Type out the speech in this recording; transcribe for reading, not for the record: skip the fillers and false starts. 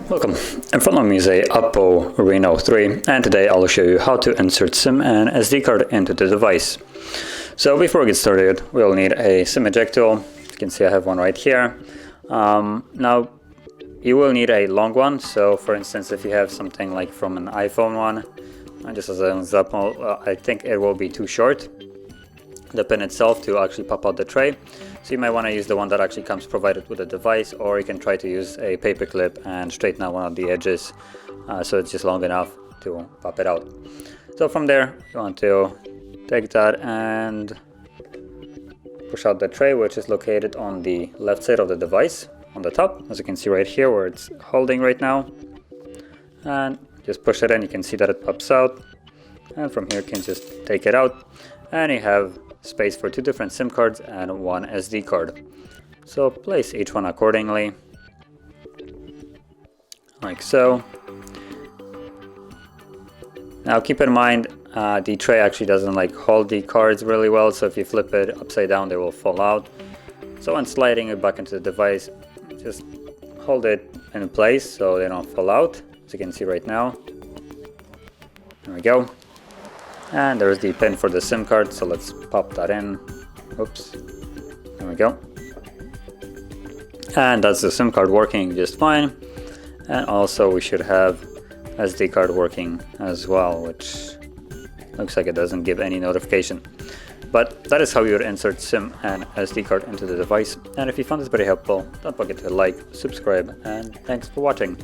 Welcome, in front of me is a OPPO Reno 3 and today I'll show you how to insert SIM and SD card into the device. So before we get started, we'll need a SIM eject tool. You can see I have one right here. Now you will need a long one, so for instance if you have something like from an iPhone one, just as an example, I think it will be too short, the pin itself, to actually pop out the tray. So you might want to use the one that actually comes provided with the device, or you can try to use a paper clip and straighten out one of the edges so it's just long enough to pop it out. So from there you want to take that and push out the tray, which is located on the left side of the device on the top, as you can see right here where it's holding right now, and just push it in. You can see that it pops out, and from here you can just take it out and you have space for 2 different SIM cards and 1 SD card. So place each one accordingly, like so. Now keep in mind the tray actually doesn't hold the cards really well, so if you flip it upside down they will fall out. So when sliding it back into the device, just hold it in place so they don't fall out, as you can see right now. There we go. And there's the pin for the SIM card, so let's pop that in. Oops, there we go. And that's the SIM card working just fine. And also we should have SD card working as well, which looks like it doesn't give any notification. But that is how you would insert SIM and SD card into the device. And if you found this very helpful, don't forget to like, subscribe, and thanks for watching.